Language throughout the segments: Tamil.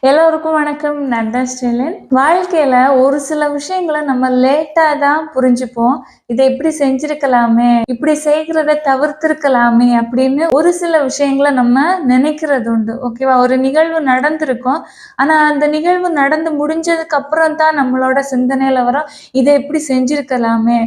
எல்லோருக்கும் வணக்கம். நான் தான் ஸ்டெலின். வாழ்க்கையில ஒரு சில விஷயங்கள நம்ம லேட்டா தான் புரிஞ்சுப்போம். இதை இப்படி செஞ்சிருக்கலாமே, இப்படி செய்கிறத தவிர்த்திருக்கலாமே அப்படின்னு ஒரு சில விஷயங்கள நம்ம நினைக்கிறது உண்டு. ஓகேவா? ஒரு நிகழ்வு நடந்திருக்கும். ஆனா அந்த நிகழ்வு நடந்து முடிஞ்சதுக்கு அப்புறம் தான் நம்மளோட சிந்தனையில வரும், இதை இப்படி செஞ்சிருக்கலாமே,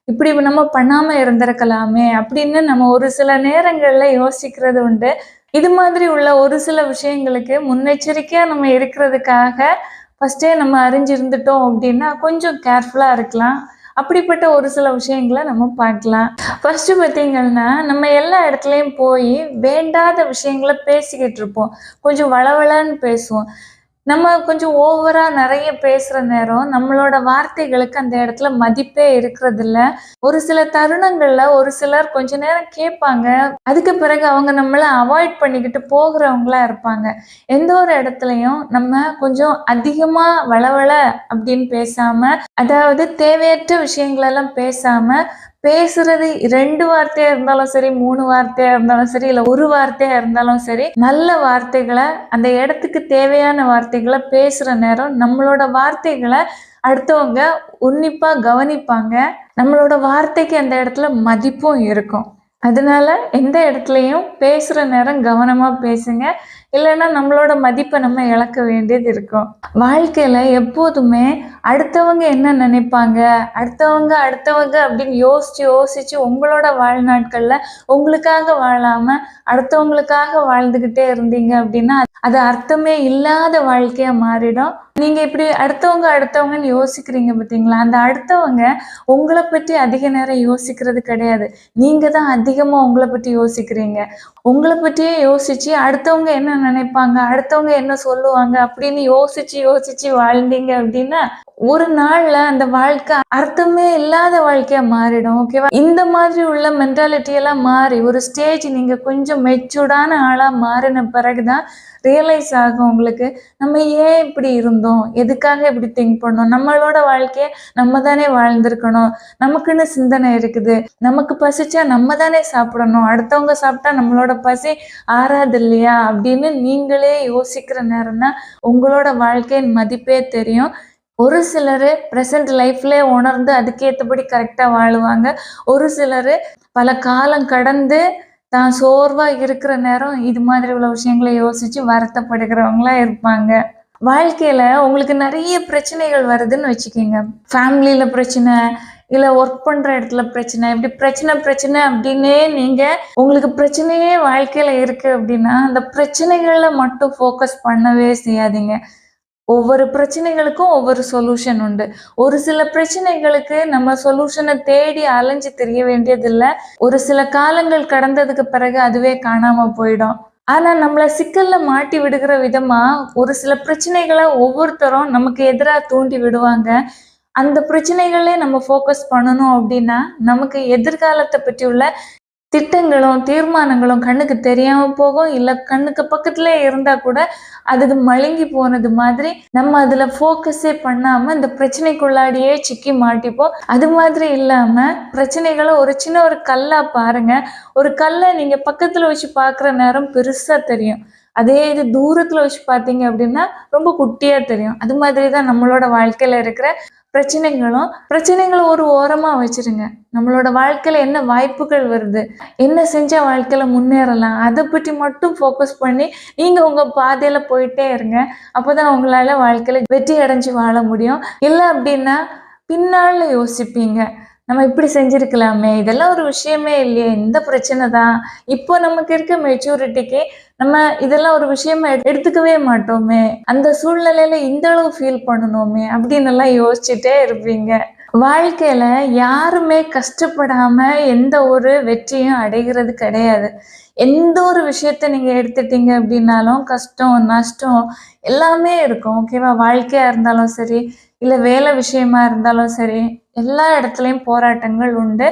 இப்படி நம்ம பண்ணாம இருந்திருக்கலாமே அப்படின்னு நம்ம ஒரு சில நேரங்கள்ல யோசிக்கிறது உண்டு. இது மாதிரி உள்ள ஒரு சில விஷயங்களுக்கு முன்னெச்சரிக்கையா நம்ம இருக்கிறதுக்காக ஃபர்ஸ்டே நம்ம அறிஞ்சிருந்துட்டோம் அப்படின்னா கொஞ்சம் கேர்ஃபுல்லா இருக்கலாம். அப்படிப்பட்ட ஒரு சில விஷயங்கள நம்ம பார்க்கலாம். ஃபர்ஸ்ட் பார்த்தீங்கன்னா, நம்ம எல்லா இடத்துலயும் போய் வேண்டாத விஷயங்கள பேசிக்கிட்டு இருப்போம். கொஞ்சம் வளவளன்னு பேசுவோம். நம்ம கொஞ்சம் ஓவரா நெறைய பேசுற நேரம், நம்மளோட வார்த்தைகளுக்கு அந்த இடத்துல மதிப்பே இருக்கிறதில்ல. ஒரு சில தருணங்கள்ல ஒரு சிலர் கொஞ்ச நேரம் கேட்பாங்க. அதுக்கு பிறகு அவங்க நம்மள அவாய்ட் பண்ணிக்கிட்டு போகிறவங்களா இருப்பாங்க. எந்த ஒரு இடத்துலயும் நம்ம கொஞ்சம் அதிகமா வளவள அப்படின்னு பேசாம, அதாவது தேவையற்ற விஷயங்களெல்லாம் பேசாம, பேசுறது 2 வார்த்தையா இருந்தாலும் சரி, 3 வார்த்தையா இருந்தாலும் சரி, இல்ல 1 வார்த்தையா இருந்தாலும் சரி, நல்ல வார்த்தைகள, அந்த இடத்துக்கு தேவையான வார்த்தைகள பேசுற நேரம், நம்மளோட வார்த்தைகள அடுத்தவங்க உன்னிப்பா கவனிப்பாங்க. நம்மளோட வார்த்தைக்கு அந்த இடத்துல மதிப்பும் இருக்கும். அதனால எந்த இடத்துலயும் பேசுற நேரம் கவனமா பேசுங்க. இல்லைன்னா நம்மளோட மதிப்பை நம்ம இழக்க வேண்டியது இருக்கும். வாழ்க்கையில எப்போதுமே அடுத்தவங்க என்ன நினைப்பாங்க, அடுத்தவங்க அடுத்தவங்க அப்படின்னு யோசிச்சு யோசிச்சு உங்களோட வாழ்நாட்கள்ல உங்களுக்காக வாழாம அடுத்தவங்களுக்காக வாழ்ந்துகிட்டே இருந்தீங்க அப்படின்னா அது அர்த்தமே இல்லாத வாழ்க்கையா மாறிடும். நீங்க இப்படி அடுத்தவங்க அடுத்தவங்கன்னு யோசிக்கிறீங்க பார்த்தீங்களா, அந்த அடுத்தவங்க உங்களை பற்றி அதிக நேரம் யோசிக்கிறது கிடையாது. நீங்க தான் அதிகமா உங்களை பற்றி யோசிக்கிறீங்க. உங்களை பற்றியே யோசிச்சு அடுத்தவங்க என்ன நினைப்பாங்க, அடுத்தவங்க என்ன சொல்லுவாங்க அப்படின்னு யோசிச்சு யோசிச்சு வாழ்ந்தீங்க அப்படின்னா ஒரு நாள்ல அந்த வாழ்க்கை அர்த்தமே இல்லாத வாழ்க்கையா மாறிடும். ஓகேவா? இந்த மாதிரி உள்ள மென்டாலிட்டி எல்லாம் மாறி ஒரு ஸ்டேஜ் நீங்க கொஞ்சம் மெச்சூர்டான ஆளா மாறின பிறகுதான் ரியலைஸ் ஆகும் உங்களுக்கு. நம்ம ஏன் இப்படி இருந்தோம், எதுக்காக இப்படி திங்க் பண்ணோம், நம்மளோட வாழ்க்கைய நம்ம தானே வாழ்ந்திருக்கணும், நமக்குன்னு சிந்தனை இருக்குது, நமக்கு பசிச்சா நம்ம தானே சாப்பிடணும், அடுத்தவங்க சாப்பிட்டா நம்மளோட பசி ஆறாது இல்லையா அப்படின்னு நீங்களே யோசிக்கிற நேரம் தான் உங்களோட வாழ்க்கையின் மதிப்பே தெரியும். ஒரு சிலர் ப்ரெசன்ட் லைஃப்லேயே உணர்ந்து அதுக்கேற்றபடி கரெக்டாக வாழுவாங்க. ஒரு சிலர் பல காலம் கடந்து தான் சோர்வா இருக்கிற நேரம் இது மாதிரி உள்ள விஷயங்களை யோசிச்சு வருத்தப்படுகிறவங்களா இருப்பாங்க. வாழ்க்கையில உங்களுக்கு நிறைய பிரச்சனைகள் வருதுன்னு வச்சுக்கோங்க. ஃபேமிலியில பிரச்சனை, இல்ல ஒர்க் பண்ற இடத்துல பிரச்சனை, இப்படி பிரச்சனை பிரச்சனை அப்படின்னே நீங்க உங்களுக்கு பிரச்சனையே வாழ்க்கையில இருக்கு அப்படின்னா அந்த பிரச்சனைகள்ல மட்டும் ஃபோக்கஸ் பண்ணவே செய்யாதீங்க. ஒவ்வொரு பிரச்சனைகளுக்கும் ஒவ்வொரு சொல்யூஷன் உண்டு. ஒரு சில பிரச்சனைகளுக்கு நம்ம சொல்யூஷனை தேடி அலைஞ்சு திரிய வேண்டியதில்லை. ஒரு சில காலங்கள் கடந்ததுக்கு பிறகு அதுவே காணாம போயிடும். ஆனா நம்மள சிக்கல்ல மாட்டி விடுகிற விதமா ஒரு சில பிரச்சனைகளை ஒவ்வொருத்தரும் நமக்கு எதிரா தூண்டி விடுவாங்க. அந்த பிரச்சனைகளே நம்ம ஃபோக்கஸ் பண்ணணும் அப்படின்னா நமக்கு எதிர்காலத்தை பற்றி உள்ள திட்டங்களும், தீர்மானங்களும் கண்ணுக்கு தெரியாம போகும். இல்ல கண்ணுக்கு பக்கத்திலே இருந்தா கூட, அதுக்கு மழுங்கி போனது மாதிரி, நம்ம அதுல ஃபோக்கஸே பண்ணாம, இந்த பிரச்சனைக்குள்ளாடியே சிக்கி மாட்டிப்போம். அது மாதிரி இல்லாம, பிரச்சனைகள ஒரு சின்ன ஒரு கல்லா பாருங்க. ஒரு கல்ல நீங்க பக்கத்துல வச்சு பார்க்குற நேரம் பெருசா தெரியும். அதே இது தூரத்துல வச்சு பார்த்தீங்க அப்படின்னா, ரொம்ப குட்டியா தெரியும். அது மாதிரி தான் நம்மளோட வாழ்க்கையில இருக்கிற பிரச்சனைகள ஒரு ஓரமா வச்சுருங்க. நம்மளோட வாழ்க்கையில என்ன வாய்ப்புகள் வருது, என்ன செஞ்சா வாழ்க்கையில முன்னேறலாம், அதை பற்றி மட்டும் ஃபோக்கஸ் பண்ணி நீங்க உங்க பாதையில போயிட்டே இருங்க. அப்பதான் உங்களால வாழ்க்கையில வெற்றி அடைஞ்சு வாழ முடியும். இல்ல அப்படின்னா பின்னால யோசிப்பீங்க. நம்ம இப்படி செஞ்சிருக்கலாமே, இதெல்லாம் ஒரு விஷயமே இல்லையே, இந்த பிரச்சனை தான். இப்போ நமக்கு இருக்க மெச்சூரிட்டிக்கு நம்ம இதெல்லாம் ஒரு விஷயமா எடுத்துக்கவே மாட்டோமே, அந்த சூழ்நிலையில இந்த அளவு ஃபீல் பண்ணணுமே அப்படின்னு எல்லாம் யோசிச்சுட்டே இருப்பீங்க. வாழ்க்கையில யாருமே கஷ்டப்படாம எந்த ஒரு வெற்றியும் அடைகிறது கிடையாது. எந்த ஒரு விஷயத்த நீங்க எடுத்துட்டீங்க அப்படின்னாலும் கஷ்டம், நஷ்டம் எல்லாமே இருக்கும். ஓகேவா? வாழ்க்கையா இருந்தாலும் சரி, இல்ல வேலை விஷயமா இருந்தாலும் சரி, எல்லா இடத்துலயும் போராட்டங்கள் உண்டு.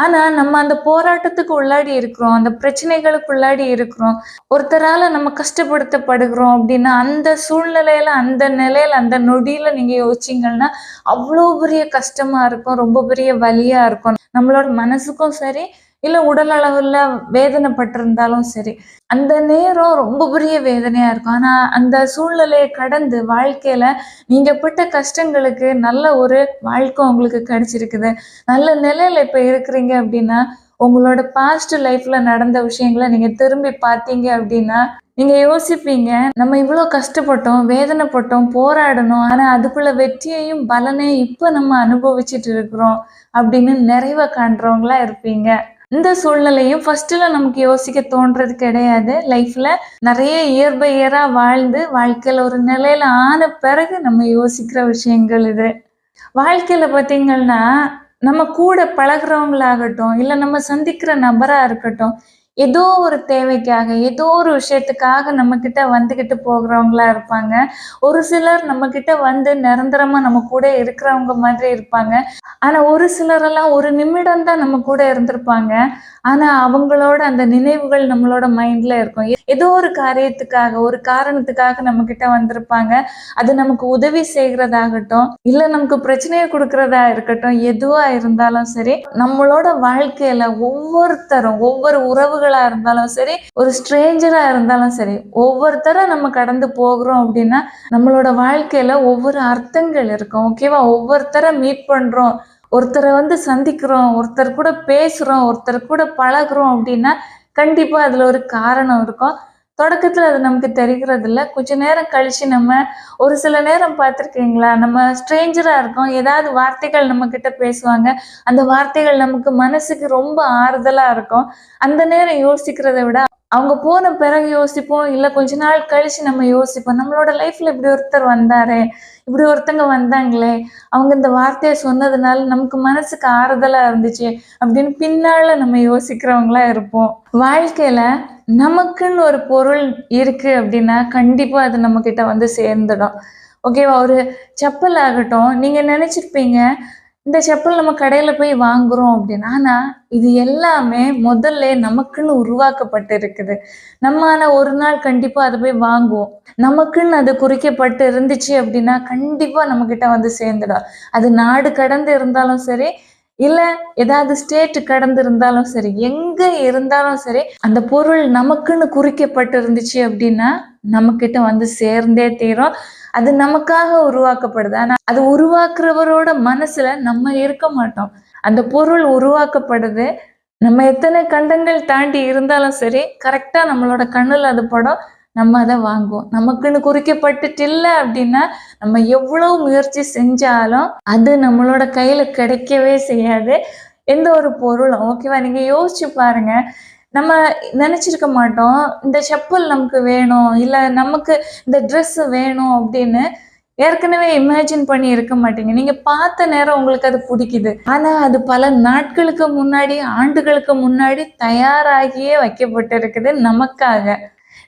ஆனா நம்ம அந்த போராட்டத்துக்கு உள்ளாடி இருக்கிறோம், அந்த பிரச்சனைகளுக்கு உள்ளாடி இருக்கிறோம். ஒருத்தரால நம்ம கஷ்டப்படுத்தப்படுகிறோம் அப்படின்னா அந்த சூழ்நிலையில, அந்த நிலையில, அந்த நொடியில நீங்க யோசிச்சீங்கன்னா அவ்வளோ பெரிய கஷ்டமா இருக்கும், ரொம்ப பெரிய வலியா இருக்கும். நம்மளோட மனசுக்கும் சரி, இல்ல உடல் அளவுல வேதனைப்பட்டிருந்தாலும் சரி, அந்த நேரம் ரொம்ப பெரிய வேதனையா இருக்கும். ஆனா அந்த சூழ்நிலையை கடந்து வாழ்க்கையில நீங்க பட்ட கஷ்டங்களுக்கு நல்ல ஒரு வாழ்க்கை உங்களுக்கு கிடைச்சிருக்குது. நல்ல நிலையில இப்ப இருக்கிறீங்க அப்படின்னா, உங்களோட பாஸ்ட் லைஃப்ல நடந்த விஷயங்கள நீங்க திரும்பி பார்த்தீங்க அப்படின்னா, நீங்க யோசிப்பீங்க, நம்ம இவ்ளோ கஷ்டப்பட்டோம், வேதனைப்பட்டோம், போராடணும். ஆனா அதுக்குள்ள வெற்றியையும், பலனையும் இப்ப நம்ம அனுபவிச்சுட்டு இருக்கிறோம் அப்படின்னு நிறைவ காண்றவங்களா இருப்பீங்க. இந்த சூழ்நிலையும் ஃபர்ஸ்ட்ல நமக்கு யோசிக்க தோன்றது கிடையாது. லைஃப்ல நெறைய இயர் பை இயரா வாழ்ந்து, வாழ்க்கையில ஒரு நிலையில ஆன பிறகு நம்ம யோசிக்கிற விஷயங்கள் இது. வாழ்க்கையில பார்த்தீங்கன்னா, நம்ம கூட பழகுறவங்களாகட்டும், இல்ல நம்ம சந்திக்கிற நபரா இருக்கட்டும், ஏதோ ஒரு தேவைக்காக, ஏதோ ஒரு விஷயத்துக்காக நம்மகிட்ட வந்துகிட்டு போகிறவங்களா இருப்பாங்க. ஒரு சிலர் நம்மகிட்ட வந்து நிரந்தரமா நம்ம கூட இருக்கிறவங்க மாதிரி இருப்பாங்க. ஆனா, ஒரு சிலரெல்லாம் ஒரு நிமிடம் தான் நம்ம கூட இருந்திருப்பாங்க. ஆனா, அவங்களோட அந்த நினைவுகள் நம்மளோட மைண்ட்ல இருக்கும். ஏதோ ஒரு காரியத்துக்காக, ஒரு காரணத்துக்காக நம்மகிட்ட வந்திருப்பாங்க. அது நமக்கு உதவி செய்கிறதாகட்டும், இல்ல நமக்கு பிரச்சனைய குடுக்கிறதா இருக்கட்டும், எதுவா இருந்தாலும் சரி, நம்மளோட வாழ்க்கையில ஒவ்வொருத்தரும், ஒவ்வொரு உறவுகளா இருந்தாலும் சரி, ஒரு ஸ்ட்ரேஞ்சரா இருந்தாலும் சரி, ஒவ்வொருத்தர நம்ம கடந்து போகிறோம் அப்படின்னா, நம்மளோட வாழ்க்கையில ஒவ்வொரு அர்த்தங்கள் இருக்கும். ஓகேவா? ஒவ்வொருத்தர மீட் பண்றோம். ஒருத்தர வந்து சந்திக்கிறோம், ஒருத்தர் கூட பேசுறோம், ஒருத்தர் கூட பழகுறோம் அப்படின்னா, கண்டிப்பா அதுல ஒரு காரணம் இருக்கும். தொடக்கத்துல அது நமக்கு தெரிகிறதில்ல. கொஞ்ச நேரம் கழிச்சு நம்ம ஒரு சில நேரம் பார்த்துருக்கீங்களா? நம்ம ஸ்ட்ரேஞ்சரா இருக்கோம். ஏதாவது வார்த்தைகள் நம்மகிட்ட பேசுவாங்க. அந்த வார்த்தைகள் நமக்கு மனசுக்கு ரொம்ப ஆறுதலா இருக்கும். அந்த நேரம் யோசிக்கிறத விட, அவங்க போன பிறகு யோசிப்போம். இல்ல கொஞ்ச நாள் கழிச்சு நம்ம யோசிப்போம். நம்மளோட லைஃப்ல இப்படி ஒருத்தர் வந்தாரே! இப்படி ஒருத்தங்க வந்தாங்களே! அவங்க இந்த வார்த்தைய சொன்னதுனால நமக்கு மனசுக்கு ஆறுதலா இருந்துச்சு. அப்படின்னு பின்னால நம்ம யோசிக்கிறவங்களா இருப்போம். வாழ்க்கையில நமக்குன்னு ஒரு பொருள் இருக்கு அப்படின்னா, கண்டிப்பா அது நம்மகிட்ட வந்து சேர்ந்துடும். ஓகேவா? ஒரு செப்பல் ஆகட்டும், நீங்க நெனச்சிருப்பீங்க, இந்த செப்பல் நம்ம கடையில போய் வாங்குறோம் அப்படின்னு. ஆனா, இது எல்லாமே முதல்லே நமக்குன்னு உருவாக்கப்பட்டு இருக்குது. நம்ம ஆனா ஒரு நாள் கண்டிப்பா அத போய் வாங்குவோம். நமக்குன்னு அது குறிக்கப்பட்டு இருந்துச்சு அப்படின்னா, கண்டிப்பா நம்மகிட்ட வந்து சேர்ந்துடும். அது நாடு கடந்து இருந்தாலும் சரி, இல்ல ஏதாவது ஸ்டேட் கடந்து இருந்தாலும் சரி, எங்க இருந்தாலும் சரி, அந்த பொருள் நமக்குன்னு குறிக்கப்பட்டு இருந்துச்சு அப்படின்னா, நம்மகிட்ட வந்து சேர்ந்தே தீரும். அது நமக்காக உருவாக்கப்படுது. ஆனா, அது உருவாக்குறவரோட மனசுல நம்ம இருக்க மாட்டோம். அந்த பொருள் உருவாக்கப்படுது. நம்ம எத்தனை கண்டங்கள் தாண்டி இருந்தாலும் சரி, கரெக்ட்டா நம்மளோட கண்ணுல அது படும். நம்ம அத வாங்குவோம். நமக்குன்னு குறிக்கப்பட்டுட்டு இல்ல அப்டின்னா, நம்ம எவ்வளவு முயற்சி செஞ்சாலும், அது நம்மளோட கையில கிடைக்கவே செய்யாது. எந்த ஒரு பொருளும். ஓகேவா? நீங்க யோசிச்சு பாருங்க. நம்ம நெனச்சிருக்க மாட்டோம். இந்த செப்பல் நமக்கு வேணும். இல்ல நமக்கு இந்த ட்ரெஸ் வேணும் அப்டின்னு ஏற்கனவே இமேஜின் பண்ணி இருக்க மாட்டீங்க. நீங்க பார்த்த நேரம் உங்களுக்கு அது புடிக்குது. ஆனா, அது பல நாட்களுக்கு முன்னாடி, ஆண்டுகளுக்கு முன்னாடி தயாராகியே வைக்கப்பட்டிருக்குது நமக்காக.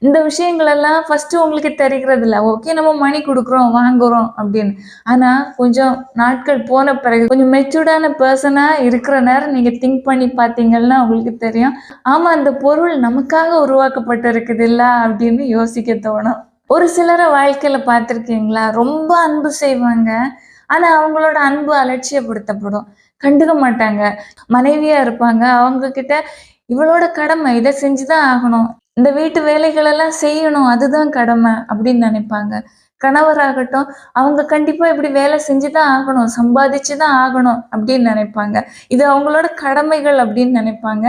இந்த விஷயங்கள் எல்லாம் ஃபர்ஸ்ட்டு உங்களுக்கு தெரிகிறதில்ல. ஓகே நம்ம மணி குடுக்குறோம், வாங்குறோம் அப்படின்னு. ஆனா, கொஞ்சம் நாட்கள் போன பிறகு கொஞ்சம் மெச்சூர்டான பெர்சனா இருக்கிற நேரம் நீங்க திங்க் பண்ணி பார்த்தீங்கன்னா உங்களுக்கு தெரியும். ஆமா அந்த பொருள் நமக்காக உருவாக்கப்பட்டிருக்குதுல்ல அப்படின்னு யோசிக்க தோணும். ஒரு சிலர வாழ்க்கையில பார்த்துருக்கீங்களா? ரொம்ப அன்பு செய்வாங்க. ஆனா, அவங்களோட அன்பு அலட்சியப்படுத்தப்படும். கண்டுக்க மாட்டாங்க. மனைவியா இருப்பாங்க. அவங்க கிட்ட இவளோட கடமை. இத செஞ்சு தான் ஆகணும். இந்த வீட்டு வேலைகளெல்லாம் செய்யணும். அதுதான் கடமை அப்படின்னு நினைப்பாங்க. கணவராகட்டும், அவங்க கண்டிப்பா இப்படி வேலை செஞ்சு தான் ஆகணும். சம்பாதிச்சு தான் ஆகணும் அப்படின்னு நினைப்பாங்க. இது அவங்களோட கடமைகள் அப்படின்னு நினைப்பாங்க.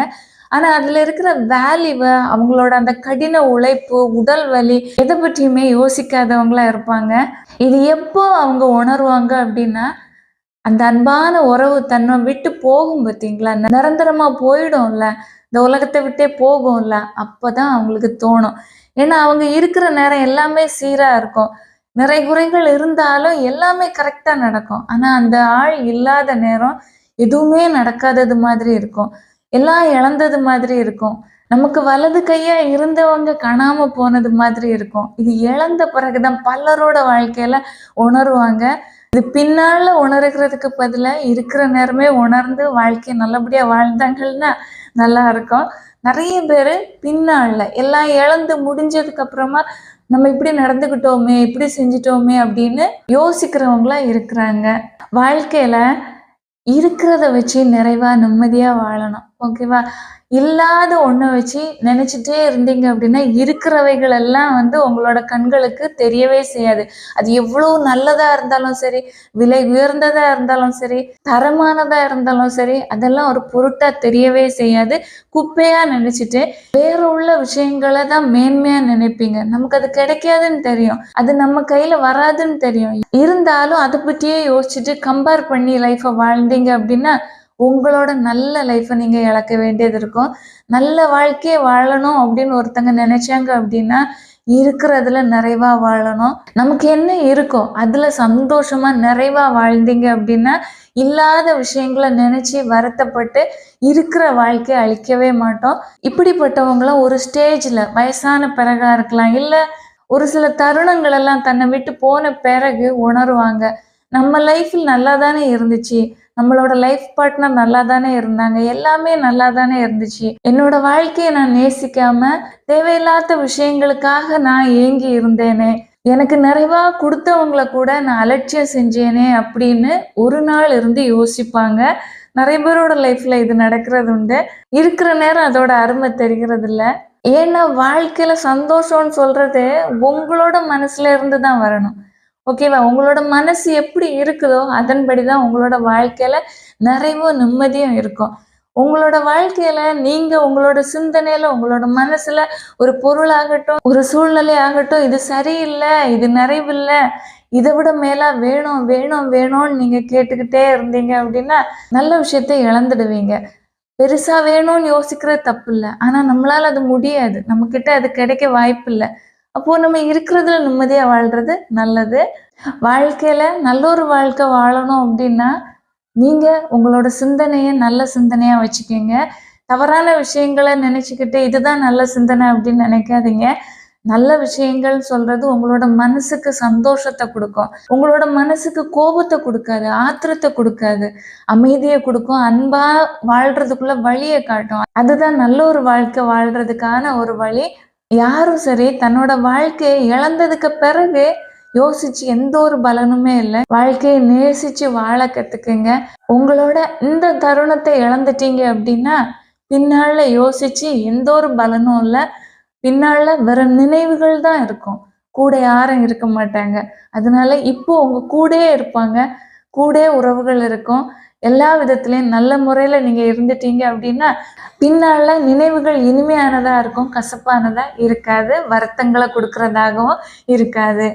ஆனா, அதுல இருக்கிற வேல்யூவ அவங்களோட அந்த கடின உழைப்பு, உடல் வலி எத பற்றியுமே யோசிக்காதவங்களா இருப்பாங்க. இது எப்போ அவங்க உணருவாங்க அப்படின்னா, அந்த அன்பான உறவு தன்னை விட்டு போகும் பார்த்தீங்களா? நிரந்தரமா போயிடும்ல. இந்த உலகத்த விட்டே போகும்ல. அப்பதான் அவங்களுக்கு தோணும். ஏன்னா, அவங்க இருக்கிற நேரம் எல்லாமே சீரா இருக்கும். நிறை குறைகள் இருந்தாலும் எல்லாமே கரெக்ட்டா நடக்கும். ஆனா, அந்த ஆள் இல்லாத நேரம் எதுவுமே நடக்காதது மாதிரி இருக்கும். எல்லாம் இழந்தது மாதிரி இருக்கும். நமக்கு வலது கையா இருந்தவங்க காணாம போனது மாதிரி இருக்கும். இது இழந்த பிறகு தான் பலரோட வாழ்க்கையில உணருவாங்க. இது பின்னால உணர்கிறதுக்கு பதிலா இருக்கிற நேரமே உணர்ந்து வாழ்க்கைய நல்லபடியா வாழ்ந்தாங்கன்னா நல்லா இருக்கும். நெறைய பேரு பின்னால எல்லாம் இழந்து முடிஞ்சதுக்கு அப்புறமா நம்ம இப்படி நடந்துக்கிட்டோமே, இப்படி செஞ்சுட்டோமே அப்படின்னு யோசிக்கிறவங்களா இருக்கிறாங்க. வாழ்க்கையில இருக்கிறத வச்சு நிறைவா நிம்மதியா வாழணும். ஓகேவா? இல்லாத ஒண்ண வச்சு நினைச்சுட்டே இருந்தீங்க அப்படின்னா, இருக்கிறவைகள் எல்லாம் வந்து உங்களோட கண்களுக்கு தெரியவே செய்யாது. அது எவ்வளோ நல்லதா இருந்தாலும் சரி, விலை உயர்ந்ததா இருந்தாலும் சரி, தரமானதா இருந்தாலும் சரி, அதெல்லாம் ஒரு பொருட்டா தெரியவே செய்யாது. குப்பையா நினைச்சுட்டு, வேற உள்ள விஷயங்கள தான் மேன்மையா நினைப்பீங்க. நமக்கு அது கிடைக்காதுன்னு தெரியும். அது நம்ம கையில வராதுன்னு தெரியும். இருந்தாலும் அத பத்தியே யோசிச்சுட்டு கம்பேர் பண்ணி லைஃப்ப வாழ்ந்தீங்க அப்படின்னா, உங்களோட நல்ல லைஃப்ப நீங்க இழக்க வேண்டியது இருக்கும். நல்ல வாழ்க்கைய வாழணும் அப்படின்னு ஒருத்தங்க நினைச்சாங்க அப்படின்னா, இருக்கிறதுல நிறைவா வாழணும். நமக்கு என்ன இருக்கோ அதுல சந்தோஷமா நிறைவா வாழ்ந்தீங்க அப்படின்னா, இல்லாத விஷயங்கள நினைச்சு வருத்தப்பட்டு இருக்கிற வாழ்க்கைய அழிக்கவே மாட்டோம். இப்படிப்பட்டவங்களும் ஒரு ஸ்டேஜ்ல வயசான பிறகா இருக்கலாம். இல்ல ஒரு சில தருணங்கள் எல்லாம் தன்னை விட்டு போன பிறகு உணருவாங்க. நம்ம லைஃப்ல நல்லா தானே இருந்துச்சு. நம்மளோட லைஃப் பார்ட்னர் நல்லா தானே இருந்தாங்க. எல்லாமே நல்லா தானே இருந்துச்சு. என்னோட வாழ்க்கைய நான் நேசிக்காம, தேவையில்லாத விஷயங்களுக்காக நான் ஏங்கி இருந்தேனே. எனக்கு நிறைவா குடுத்தவங்கள கூட நான் அலட்சியம் செஞ்சேனே அப்படின்னு ஒரு நாள் இருந்து யோசிப்பாங்க. நிறைய பேரோட லைஃப்ல இது நடக்கிறது உண்டு. இருக்கிற நேரம் அதோட அருமை தெரிகிறதில்ல. ஏன்னா வாழ்க்கையில சந்தோஷம்னு சொல்றது உங்களோட மனசுல இருந்து தான் வரணும். ஓகேவா? உங்களோட மனசு எப்படி இருக்குதோ, அதன்படி தான் உங்களோட வாழ்க்கையில நிறைவும், நிம்மதியும் இருக்கும். உங்களோட வாழ்க்கையில நீங்க உங்களோட சிந்தனையில, உங்களோட மனசுல ஒரு பொருளாகட்டும், ஒரு சூழ்நிலை ஆகட்டும், இது சரியில்ல, இது நிறைவில்ல, இத விட மேலா வேணும், வேணும், வேணும்னு நீங்க கேட்டுக்கிட்டே இருந்தீங்க அப்படின்னா, நல்ல விஷயத்த இழந்துடுவீங்க. பெருசா வேணும்னு யோசிக்கிறது தப்பில்ல. ஆனா நம்மளால அது முடியாது. நம்மகிட்ட அது கிடைக்க வாய்ப்பில்ல. அப்போ நம்ம இருக்கிறதுல நிம்மதியா வாழ்றது நல்லது. வாழ்க்கையில நல்ல ஒரு வாழ்க்கை வாழணும் அப்படின்னா, நீங்க உங்களோட சிந்தனைய நல்ல சிந்தனையா வச்சுக்கங்க. தவறான விஷயங்கள நினைச்சுக்கிட்டு, இதுதான் நல்ல சிந்தனை அப்படின்னு நினைக்காதீங்க. நல்ல விஷயங்கள் சொல்றது உங்களோட மனசுக்கு சந்தோஷத்த குடுக்கும். உங்களோட மனசுக்கு கோபத்த குடுக்காது, ஆத்திரத்த குடுக்காது. அமைதிய குடுக்கும். அன்பா வாழ்றதுக்குள்ள வழிய காட்டும். அதுதான் நல்ல ஒரு வாழ்க்கை வாழ்றதுக்கான ஒரு வழி. யாரும் சரி தன்னோட வாழ்க்கைய இழந்ததுக்கு பிறகு யோசிச்சு எந்த ஒரு பலனுமே இல்ல. வாழ்க்கைய நேசிச்சு வாழ கத்துக்குங்க. உங்களோட இந்த தருணத்தை இழந்துட்டீங்க அப்படின்னா, பின்னால யோசிச்சு எந்த ஒரு பலனும் இல்ல. பின்னால வேற நினைவுகள் தான் இருக்கும். கூட யாரும் இருக்க மாட்டாங்க. அதனால இப்போ உங்க கூடயே இருப்பாங்க. கூடயே உறவுகள் இருக்கும். எல்லா விதத்திலயும் நல்ல முறையில நீங்க இருந்துட்டீங்க அப்படின்னா, பின்னால நினைவுகள் இனிமையானதா இருக்கும். கசப்பானதா இருக்காது. வருத்தங்கள குடுக்கிறதாகவும் இருக்காது.